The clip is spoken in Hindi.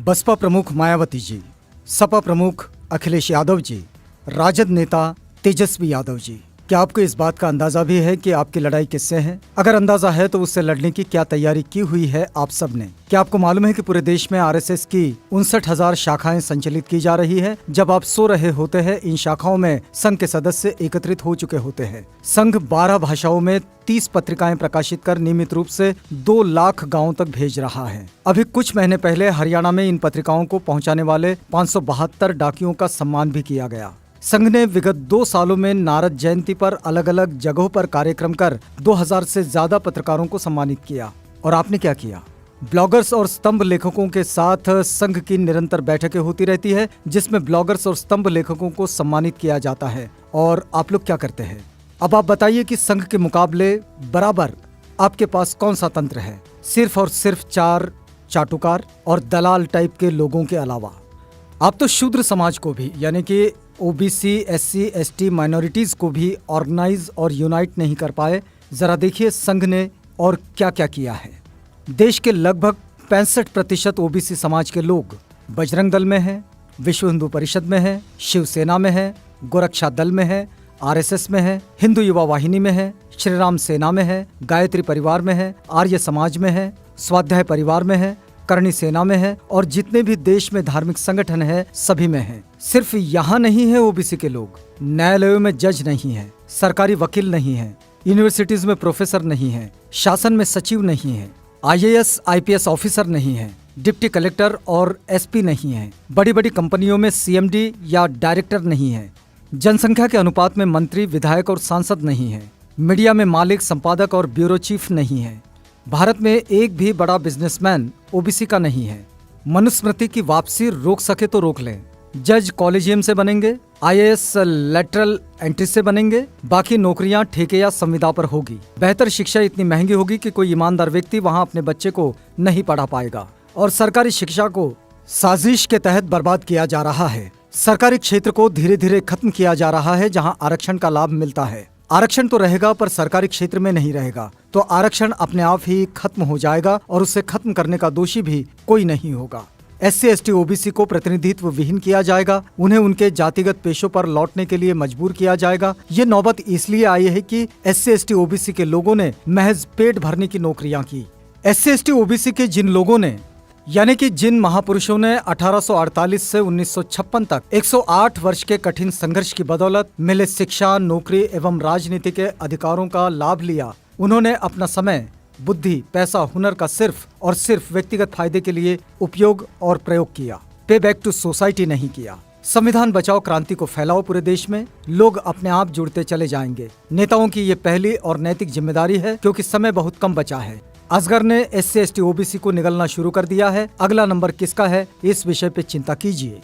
बसपा प्रमुख मायावती जी, सपा प्रमुख अखिलेश यादव जी, राजद नेता तेजस्वी यादव जी, क्या आपको इस बात का अंदाजा भी है कि आपकी लड़ाई किससे है? अगर अंदाजा है तो उससे लड़ने की क्या तैयारी की हुई है आप सब ने? क्या आपको मालूम है कि पूरे देश में आरएसएस की 59,000 शाखाएं संचालित की जा रही है? जब आप सो रहे होते हैं, इन शाखाओं में संघ के सदस्य एकत्रित हो चुके होते हैं। संघ 12 भाषाओं में 30 पत्रिकाएं प्रकाशित कर नियमित रूप से 2 लाख गाँव तक भेज रहा है। अभी कुछ महीने पहले हरियाणा में इन पत्रिकाओं को पहुँचाने वाले 572 डाकियों का सम्मान भी किया गया। संघ ने विगत 2 सालों में नारद जयंती पर अलग अलग जगहों पर कार्यक्रम कर 2000 से ज्यादा पत्रकारों को सम्मानित किया। और आपने क्या किया? ब्लॉगर्स और स्तंभ लेखकों के साथ संघ की निरंतर बैठकें होती रहती है, जिसमें ब्लॉगर्स और स्तंभ लेखकों को सम्मानित किया जाता है। और आप लोग क्या करते हैं? अब आप बताइए कि संघ के मुकाबले बराबर आपके पास कौन सा तंत्र है? सिर्फ और सिर्फ 4 चाटुकार और दलाल टाइप के लोगों के अलावा। आप तो शूद्र समाज को भी, यानी कि ओबीसी, एससी, एसटी, माइनॉरिटीज को भी ऑर्गेनाइज और यूनाइट नहीं कर पाए। जरा देखिए संघ ने और क्या क्या किया है। देश के लगभग 65% ओबीसी समाज के लोग बजरंग दल में हैं, विश्व हिंदू परिषद में हैं, शिवसेना में हैं, गोरक्षा दल में है, आरएसएस में है, हिंदू युवा वाहिनी में है, श्री राम सेना में है, गायत्री परिवार में है, आर्य समाज में है, स्वाध्याय परिवार में है, करणी सेना में है और जितने भी देश में धार्मिक संगठन है सभी में है। सिर्फ यहाँ नहीं है ओबीसी के लोग, न्यायालयों में जज नहीं है, सरकारी वकील नहीं है, यूनिवर्सिटीज में प्रोफेसर नहीं है, शासन में सचिव नहीं है, आईएएस आईपीएस ऑफिसर नहीं है, डिप्टी कलेक्टर और एसपी नहीं है, बड़ी बड़ी कंपनियों में सीएमडी या डायरेक्टर नहीं है, जनसंख्या के अनुपात में मंत्री, विधायक और सांसद नहीं है, मीडिया में मालिक, संपादक और ब्यूरो चीफ नहीं है। भारत में एक भी बड़ा बिजनेसमैन ओबीसी का नहीं है। मनुस्मृति की वापसी रोक सके तो रोक लें। जज कॉलेजियम से बनेंगे, आईएएस लेटरल एंट्री से बनेंगे, बाकी नौकरियां ठेके या संविदा पर होगी। बेहतर शिक्षा इतनी महंगी होगी कि कोई ईमानदार व्यक्ति वहां अपने बच्चे को नहीं पढ़ा पाएगा। और सरकारी शिक्षा को साजिश के तहत बर्बाद किया जा रहा है। सरकारी क्षेत्र को धीरे धीरे खत्म किया जा रहा है, जहाँ आरक्षण का लाभ मिलता है। आरक्षण तो रहेगा पर सरकारी क्षेत्र में नहीं रहेगा, तो आरक्षण अपने आप ही खत्म हो जाएगा और उसे खत्म करने का दोषी भी कोई नहीं होगा। एससी, एसटी, ओबीसी को प्रतिनिधित्व विहीन किया जाएगा, उन्हें उनके जातिगत पेशों पर लौटने के लिए मजबूर किया जाएगा। ये नौबत इसलिए आई है कि एससी, एसटी, ओबीसी के लोगों ने महज पेट भरने की नौकरियां की। एससी, एसटी, ओबीसी के जिन लोगों ने, यानी कि जिन महापुरुषों ने 1848 से 1956 तक 108 वर्ष के कठिन संघर्ष की बदौलत मिले शिक्षा, नौकरी एवं राजनीति के अधिकारों का लाभ लिया, उन्होंने अपना समय, बुद्धि, पैसा, हुनर का सिर्फ और सिर्फ व्यक्तिगत फायदे के लिए उपयोग और प्रयोग किया। पे बैक टू सोसाइटी नहीं किया। संविधान बचाओ क्रांति को फैलाओ पूरे देश में, लोग अपने आप जुड़ते चले जाएंगे। नेताओं की ये पहली और नैतिक जिम्मेदारी है, क्योंकि समय बहुत कम बचा है। असगर ने एससी, एसटी, ओबीसी को निगलना शुरू कर दिया है। अगला नंबर किसका है, इस विषय पे चिंता कीजिए।